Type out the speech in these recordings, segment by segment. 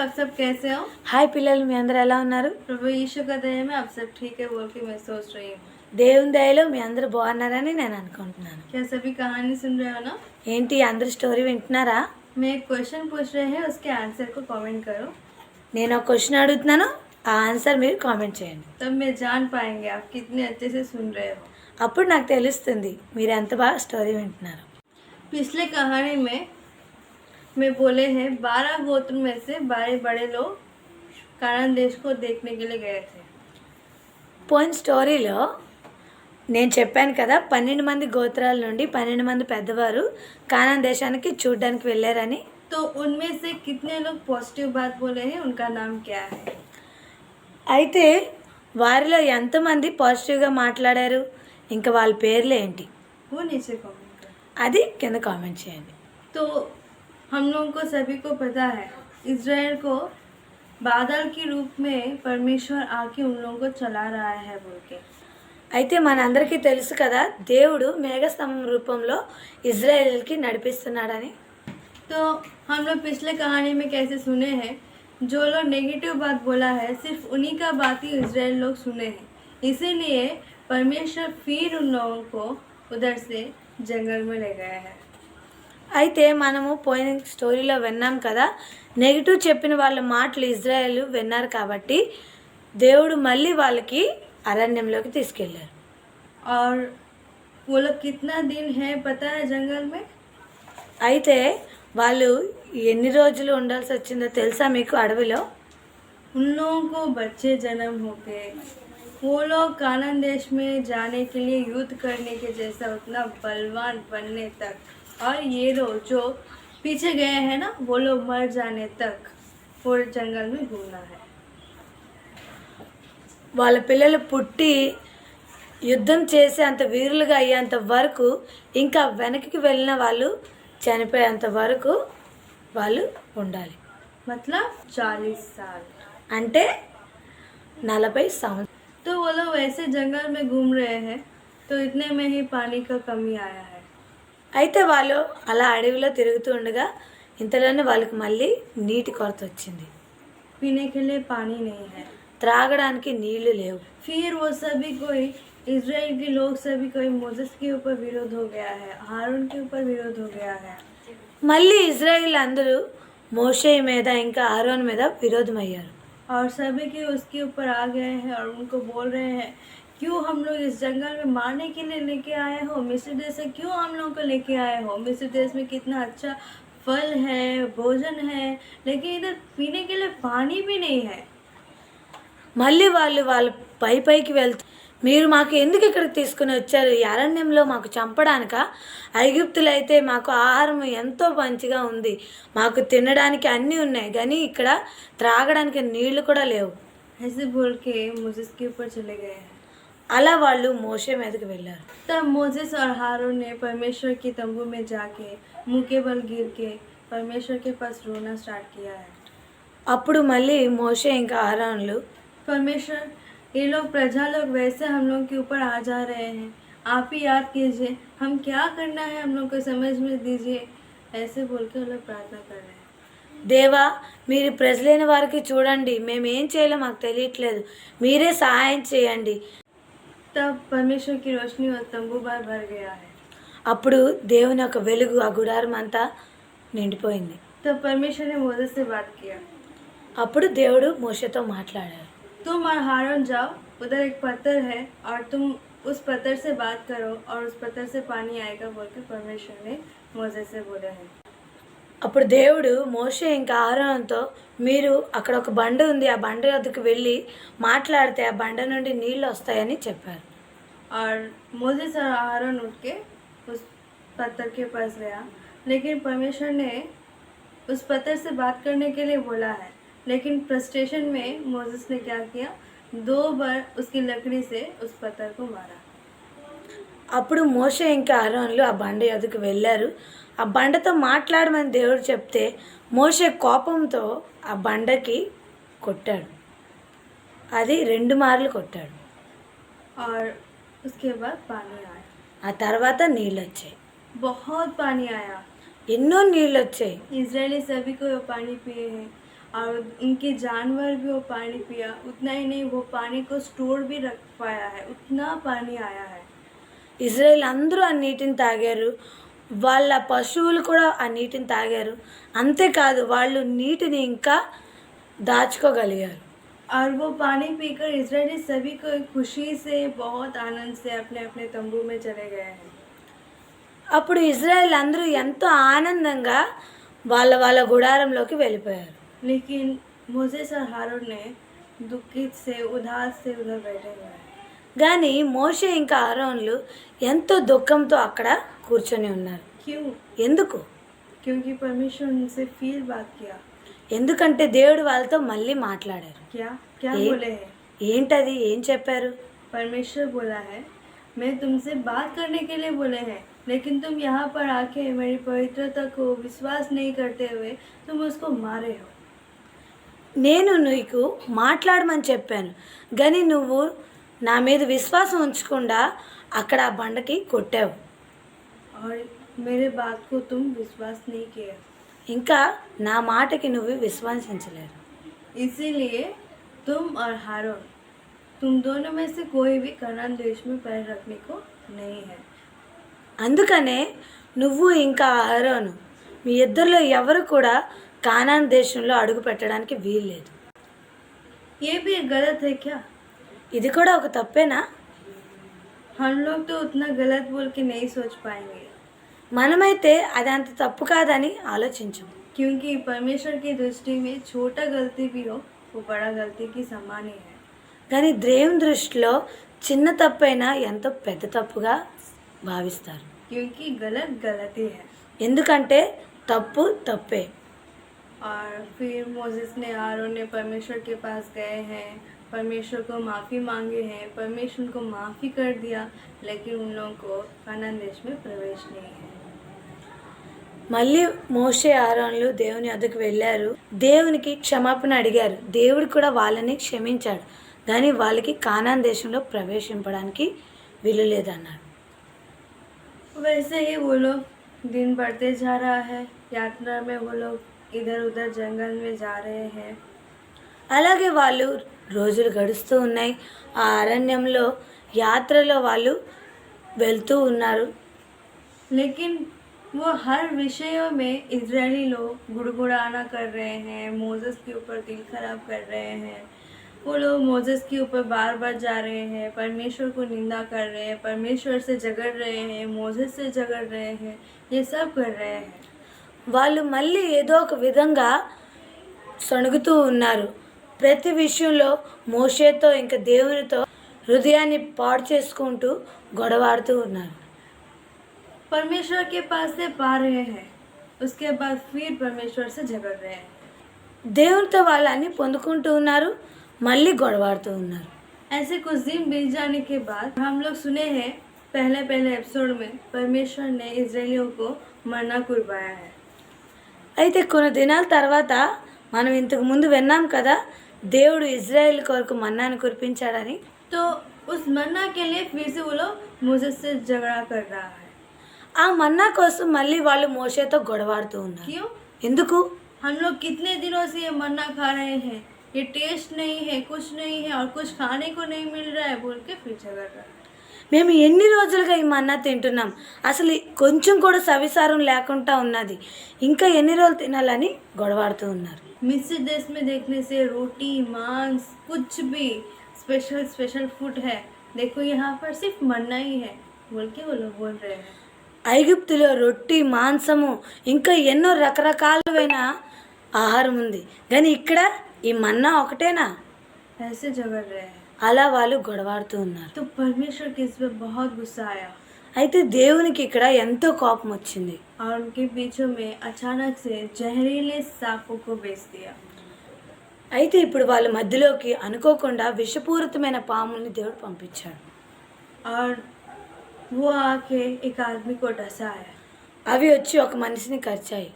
आप सब कैसे हो? హాయ్ పిల్లలు, మీ అందరూ ఎలా ఉన్నారు? प्रभु यीशु का दया में आप सब ठीक है बोल के मैं सोच रही हूँ। దేవుని దయలో మీ అందరూ బాగున్నారని నేను అనుకుంటున్నాను. क्या सभी कहानी सुन रहे हो ना? ఏంటి అందరూ స్టోరీ వింటున్నారా? मैं एक क्वेश्चन पूछ रहे हैं, उसके आंसर को कमेंट करो, నేను ఒక క్వశ్చన్ అడుగుతున్నాను, ఆ ఆన్సర్ మీరు కామెంట్ చేయండి. तब मैं जान पाएंगे आप कितने अच्छे से सुन रहे हो। అప్పుడు నాకు తెలుస్తుంది మీరు ఎంత బాగా స్టోరీ వింటున్నారు. पिछले कहानी में बोले हैं 12 गोत्र में से 12 बड़े लोग कानान देश को देखने के लिए गए थे। పోయిన స్టోరీలో నేను చెప్పాను కదా, 12 మంది గోత్రాల నుండి 12 మంది పెద్దవారు కానాన్ దేశానికి చూడడానికి వెళ్ళారని. तो उनमें से कितने लोग पॉजिटिव बात बोले हैं, उनका नाम क्या है? అయితే వారిలో ఎంతమంది పాజిటివ్గా మాట్లాడారు, ఇంకా వాళ్ళ పేర్లు ఏంటి, वो नीचे कमेंट करो। అది కింద కామెంట్ చేయండి. तो हम लोगों को सभी को पता है इज़राइल को बादल के रूप में परमेश्वर आके उन लोगों को चला रहा है बोल के। అయితే మనందరికీ తెలుసు కదా, దేవుడు మేఘస్తంభం రూపంలో ఇజ్రాయేల్కి నడిపిస్తున్నాడని. तो हम लोग पिछले कहानी में कैसे सुने हैं, जो लोग नेगेटिव बात बोला है सिर्फ उन्हीं का बात ही इज़राइल लोग सुने हैं, इसीलिए परमेश्वर फिर उन लोगों को उधर से जंगल में ले गया है। అయితే మనము పోయిన స్టోరీలో విన్నాం కదా, నెగిటివ్ చెప్పిన వాళ్ళ మాటలు ఇజ్రాయేల్ విన్నారు కాబట్టి దేవుడు మళ్ళీ వాళ్ళకి అరణ్యంలోకి తీసుకెళ్ళారు. और वो लोग कितना दिन है पता है जंगल में? అయితే వాళ్ళు ఎన్ని రోజులు ఉండాల్సి వచ్చిందో తెలుసా మీకు అడవిలో? उन लोगों को बच्चे जन्म होके वो लोग कानान देश में जाने के लिए युद्ध करने के जैसा उतना बलवान बनने तक, और ये लोग जो पीछे गए हैं ना, वो लोग मर जाने तक वो जंगल में घूमना है। వాళ్ళ పిల్లలు పుట్టి యుద్ధం చేసే అంత వీరులుగా అయ్యేంత వరకు, ఇంకా వెనక్కి వెళ్ళిన వాళ్ళు చనిపోయేంత వరకు వాళ్ళు ఉండాలి. मतलब 40 साल। అంటే 40 సంవత్సరాలు. तो वो लोग वैसे जंगल में घूम रहे हैं, तो इतने में ही पानी का कमी आया है। అయితే వాళ్ళు అలా అడవిలో తిరుగుతూ ఉండగా ఇంతలోనే వాళ్ళకి మళ్ళీ నీటి కొరత వచ్చింది. पीने के लिए पानी नहीं है, త్రాగడానికి నీళ్లు లేవు. फिर वो सभी कोई इज़राइल के लोग सभी कोई मोसेस के ऊपर विरोध हो गया है, हारून के ऊपर विरोध हो गया है। మళ్ళీ ఇజ్రాయిల్ అందరూ మోషే మీద ఇంకా ఆరోన్ మీద విరోధమయ్యారు. और सभी के उसके ऊपर आ गए हैं और उनको बोल रहे हैं, क्यों हम लोग इस जंगल में मारने के लिए लेके आए हो? मिस्र देश से क्यों हम लोगों को लेके आए हो? मिस्र देश में कितना अच्छा फल है, भोजन है, लेकिन इधर पीने के लिए पानी भी नहीं है। మళ్ళీ వాళ్ళు పైకి వెళ్తూ, మీరు మాకు ఎందుకు ఇక్కడికి తీసుకుని వచ్చారు? ఈ అరణ్యంలో మాకు చంపడానిక? ఐగుప్తులైతే మాకు ఆహారం ఎంతో మంచిగా ఉంది, మాకు తినడానికి అన్నీ ఉన్నాయి, కానీ ఇక్కడ త్రాగడానికి నీళ్లు కూడా లేవు. ऐसे बोल के मोसेस के ऊपर चले गए हैं। అలా వాళ్ళు మోషే మీదకి వెళ్ళారు. तब मोसेस और हारून ने परमेश्वर के तंबू में जाके मुँह के बल गिर के परमेश्वर के पास रोना स्टार्ट किया है। అప్పుడు మళ్ళీ మోషే ఇంకా ఆరోన్లు, परमेश्वर ये लोग प्रजा लोग वैसे हम लोग के ऊपर आ जा रहे हैं, आप ही याद कीजिए, हम क्या करना है हम लोग को समझ में दीजिए, ऐसे बोल के वो लोग प्रार्थना कर रहे हैं। దేవా మీరు ప్రజలైన వారికి చూడండి, మేము ఏం చేయాలో మాకు తెలియట్లేదు, మీరే సహాయం చేయండి. तब परमेश्वर की रोशनी और तंबू भर गया है। అప్పుడు దేవుని యొక్క వెలుగు ఆ గుడారం అంతా నిండిపోయింది. तब परमेश्वर ने मोसेस से बात किया, అప్పుడు దేవుడు మోషేతో మాట్లాడారు. तुम और हारून जाओ, उधर एक पत्थर है और तुम उस पत्थर से बात करो और उस पत्थर से पानी आएगा बोल के परमेश्वर ने मोसेस से बोला है। అప్పుడు దేవుడు మోషే ఇంకా ఆరోన్తో, మీరు అక్కడ ఒక బండ ఉంది, ఆ బండ వద్దకు వెళ్ళి మాట్లాడితే ఆ బండ నుండి నీళ్ళు వస్తాయని చెప్పారు. और मोसेस और हारून उठ के उस पत्थर के पास गया, लेकिन परमेश्वर ने उस पत्थर से बात करने के लिए बोला है, लेकिन फ्रस्ट्रेशन में मोसेस ने क्या किया, 2 बार उसकी लकड़ी से उस पत्थर को मारा। అప్పుడు మోషే ఇంకా ఆరోన్లు ఆ బండ వద్దకు వెళ్ళారు. ఆ బండతో మాట్లాడమని దేవుడు చెప్తే మోషే కోపంతో ఆ బండకి కొట్టాడు. అది 2 మార్లు కొట్టాడు. और उसके बाद पानी आया, ఆ తర్వాత నీళ్ళు వచ్చాయి, बहुत पानी आया। ఎన్నో నీళ్ళు వచ్చాయి. इजरायली सभी को वो पानी पिए हैं और उनके जानवर भी वो पानी पिया। उतना ही नहीं, वो पानी को स्टोर भी रख पाया है, उतना पानी आया है। ఇజ్రాయేల్ అందరూ ఆ నీటిని తాగారు, వాళ్ళ పశువులు కూడా ఆ నీటిని తాగారు. అంతేకాదు వాళ్ళు నీటిని ఇంకా దాచుకోగలిగారు. और वो पानी पीकर इजरायली सभी को खुशी से, बहुत आनंद से अपने अपने तंबू में चले गए हैं। అప్పుడు ఇజ్రాయేల్ అందరూ ఎంతో ఆనందంగా వాళ్ళ వాళ్ళ గుడారంలోకి వెళ్ళిపోయారు. लेकिन मोसेस और हारून ने दुखित से, उदास से उधर बैठे हुए हैं। కానీ మోషే ఇంకా ఆరోన్లు ఎంతో దుఃఖంతో అక్కడ కూర్చొని ఉన్నారు. क्यों? ఎందుకు? क्योंकि परमेश्वर उनसे फिर बात किया। ఎందుకంటే దేవుడు వాళ్ళతో మళ్ళీ మాట్లాడారు. क्या क्या ए- बोले हैं? ఏంటది? ఏం చెప్పారు? परमेश्वर बोला है, मैं तुमसे बात करने के लिए बोले हैं, लेकिन तुम यहाँ पर आके मेरी पवित्रता को विश्वास नहीं करते हुए तुम उसको मारे हो। నేను నీకు మాట్లాడమని చెప్పాను, కానీ నువ్వు నా మీద విశ్వాసం ఉంచకుండా అక్కడ ఆ బండకి కొట్టావు. और मेरे बात को तुम विश्वास नहीं किया, ఇంకా నా మాటకి నువ్వు విశ్వసించలేదు. इसीलिए तुम और हारून, तुम दोनों में से कोई भी कनान देश में पैर रखने को नहीं है। అందుకనే నువ్వు ఇంకా అహరోను మీ ఇద్దరిలో ఎవరు కూడా కానాన్ దేశంలో అడుగు పెట్టడానికి వీల్లేదు. ये भी गलत है क्या? ఇది కూడా ఒక తప్పేనా? हम लोग तो उतना गलत बोल के नहीं सोच पाएंगे, మనమైతే అది అంత తప్పు కాదని ఆలోచించం. क्योंकि परमेश्वर की दृष्टि में छोटा गलती भी हो वो बड़ा गलती की समान ही है। కానీ దేవుని దృష్టిలో చిన్న తప్పైనా ఎంతో పెద్ద తప్పుగా భావిస్తారు. क्योंकि गलत गलती है। ఎందుకంటే తప్పు తప్పే. और फिर मोसेस ने, आरोन ने परमेश्वर के पास गए हैं, परमेश्वर को माफ़ी मांगे हैं, परमेश्वर उनको माफ़ी कर दिया, लेकिन उन लोगों को कनान देश में प्रवेश नहीं है। మళ్ళీ మోషే ఆరోన్లు దేవుని వద్దకు వెళ్ళారు, దేవునికి క్షమాపణ అడిగారు. దేవుడు కూడా వాళ్ళని క్షమించాడు, కానీ వాళ్ళకి కానాన్ దేశంలో ప్రవేశింపడానికి వీలు లేదన్నాడు. वैसे ही वो लोग दिन बढ़ते जा रहा है, यात्रा में वो लोग इधर उधर जंगल में जा रहे हैं। అలాగే వాళ్ళు రోజులు గడుస్తూ ఉన్నాయి. ఆ అరణ్యంలో యాత్రలో వాళ్ళు వెళ్తూ ఉన్నారు. लेकिन वो हर विषयों में इजरायली लोग गुड़गुड़ाना कर रहे हैं, मोसेस के ऊपर दिल खराब कर रहे हैं। वो लोग मोसेस के ऊपर बार बार जा रहे हैं, परमेश्वर को निंदा कर रहे हैं, परमेश्वर से झगड़ रहे हैं, मोसेस से झगड़ रहे हैं, ये सब कर रहे हैं। వాళ్ళు మళ్ళీ ఏదో ఒక విధంగా సణుగుతూ ఉన్నారు. ప్రతి విషయంలో మోషేతో ఇంకా దేవునితో హృదయాన్ని పాడు చేసుకుంటూ గొడవాడుతూ ఉన్నారు. परमेश्वर के पास से पा रहे हैं, उसके बाद फिर परमेश्वर से झगड़ रहे हैं। దేవునితో వాళ్ళని పొందుకుంటూ ఉన్నారు, మళ్ళీ గొడవాడుతూ ఉన్నారు. ऐसे कुछ दिन बीत जाने के बाद हम लोग सुने हैं, पहले एपिसोड में परमेश्वर ने इजरायलियों को मन्ना कुरबाया है। అయితే కొన్ని దినాల తర్వాత మనం ఇంతకు ముందు విన్నాం కదా, దేవుడు ఇజ్రాయెల్ కొరకు మన్నాను కురిపించాడని. तो उस मन्ना के लिए फिर से वो लोग मोसेस से झगड़ा कर रहा है। ఆ మన్నా కోసం మళ్ళీ వాళ్ళు మోషేతో గొడవాడుతూ ఉన్నారు. क्यों? ఎందుకు? हम लोग कितने दिनों से ये मन्ना खा रहे हैं, ये टेस्ट नहीं है, कुछ नहीं है और कुछ खाने को नहीं मिल रहा है बोल के फिर झगड़ रहा है। మేము ఎన్ని రోజులుగా ఈ మన్నా తింటున్నాం, అసలు కొంచెం కూడా సవిసారం లేకుండా ఉన్నది, ఇంకా ఎన్ని రోజులు తినాలని గొడవాడుతూ ఉన్నారు. मिस्र देश में देखने से रोटी, मांस, कुछ भी स्पेशल फूड है, देखो यहाँ पर सिर्फ मन्ना ही है बोल के वो लोग बोल रहे हैं। ఐగుప్తులో రొట్టి, మాంసము ఇంకా ఎన్నో రకరకాలైన ఆహారం ఉంది, కానీ ఇక్కడ ఈ మన్నా ఒకటేనా? ऐसे झगड़ रहे हैं। అలా వాళ్ళు గొడవాడుతూ ఉన్నారు. तो परमेश्वर के इस पे बहुत गुस्सा आया అయితే దేవునికి ఇక్కడ ఎంతో కోపం వచ్చింది. और उनके बीचों में अचानक से जहरीले सांपों को भेज दिया। అయితే ఇప్పుడు వాళ్ళ మధ్యలోకి అనుకోకుండా విషపూరితమైన పాముల్ని దేవుడు పంపించాడు. और वो आके एक आदमी को डसाया అవి వచ్చి ఒక మనిషిని కరిచాయి.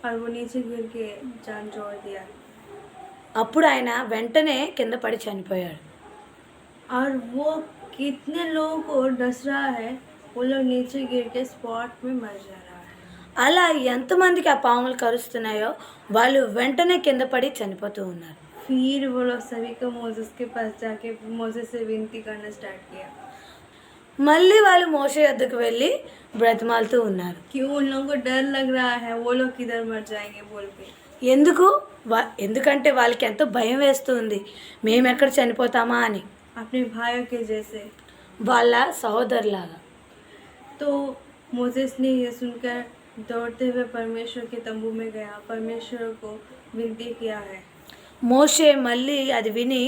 और वो नीचे गिर के जान छोड़ दिया। అప్పుడు ఆయన వెంటనే కింద పడి చనిపోయాడు. और वो कितने लोगों को डस रहा है, वो लोग नीचे गिर के स्पॉट में मर जा रहा है। అలా ఎంతమందికి ఆ పాములు కరుస్తున్నాయో వాళ్ళు వెంటనే కింద పడి చనిపోతూ ఉన్నారు. फिर वो लोग सभी को मोसेस के पास जाके मोसेस से विनती करना स्टार्ट किया మళ్ళీ వాళ్ళు మోషే వద్దకు వెళ్ళి బ్రతిమాలుతూ ఉన్నారు. कि उन लोगों को डर लग रहा है वो लोग किधर मर जाएंगे बोल के. ఎందుకంటే వాళ్ళకి ఎంతో భయం వేస్తూ ఉంది, మేము ఎక్కడ చనిపోతామా అని. अपने भाइयों के जैसे, వాళ్ళ సహోదరులాగా. तो मोसेस ने ये सुनकर दौड़ते हुए परमेश्वर के तंबू में गया, परमेश्वर को विनती किया है. మోషే మళ్ళీ అది విని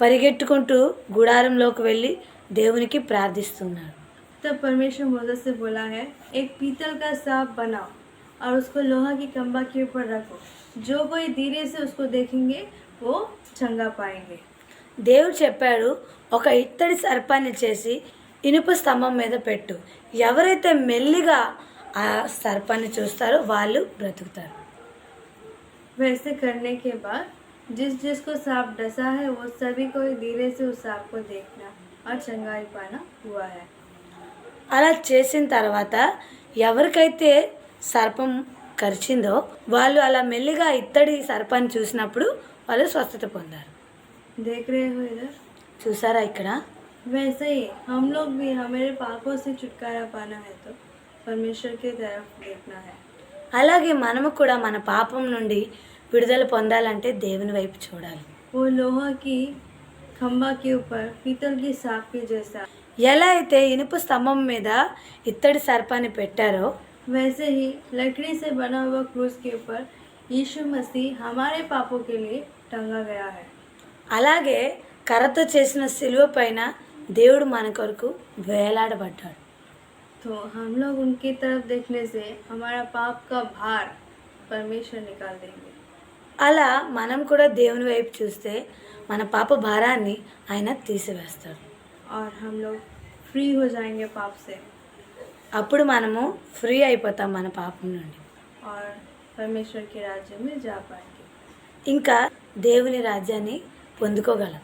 పరిగెట్టుకుంటూ గుడారంలోకి వెళ్ళి దేవునికి ప్రార్థిస్తున్నాడు. तब परमेश्वर मोसेस से बोला है, एक पीतल का सांप बनाओ और उसको लोहा की खंभा के ऊपर रखो, जो कोई धीरे से उसको देखेंगे वो चंगा पाएंगे. దేవుడు చెప్పాడు, ఒక ఇత్తడి సర్పాన్ని చేసి ఇనుప స్తంభం మీద పెట్టు, ఎవరైతే మెల్లిగా ఆ సర్పాన్ని చూస్తారో వాళ్ళు బ్రతుకుతారు. वैसे करने के बाद जिसको सांप डसा है वो सभी को धीरे से उस सांप को देखना और चंगाई पाना हुआ है. అలా చేసిన తర్వాత ఎవరికైతే సర్పం కరిచిందో వాళ్ళు అలా మెల్లిగా ఇత్తడి సర్పాన్ని చూసినప్పుడు వాళ్ళు స్వస్థత పొందారు. देख रहे हो इधर, చూసారా ఇక్కడ? वैसे ही हम लोग भी हमारे पापों से छुटकारा पाना है तो परमेश्वर की तरफ देखना है. అలాగే మనము కూడా మన పాపం నుండి విడుదల పొందాలంటే దేవుని వైపు చూడాలి. वो लोहा की खंभा के ऊपर पीतल की सांप के जैसा, ఎలా అయితే ఇనుప స్తంభం మీద ఇత్తడి సర్పాన్ని పెట్టారో वैसे ही लकड़ी से बना हुआ क्रूस के ऊपर यीशु मसीह हमारे पापों के लिए टंगा गया है. అలాగే కర్రతో చేసిన సిలువ పైన దేవుడు మన కొరకు వేలాడబడ్డాడు. तो हम लोग उनकी तरफ देखने से हमारा पाप का भार परमेश्वर निकाल देंगे. అలా మనం కూడా దేవుని వైపు చూస్తే మన పాప భారాన్ని ఆయన తీసివేస్తాడు. और हम लोग फ्री हो जाएंगे पाप से అప్పుడు మనము ఫ్రీ అయిపోతాం మన పాపం నుండి. और परमेश्वर के राज्य में जा पाएंगे. ఇంకా దేవుని రాజ్యాన్ని పొందుకోగలం.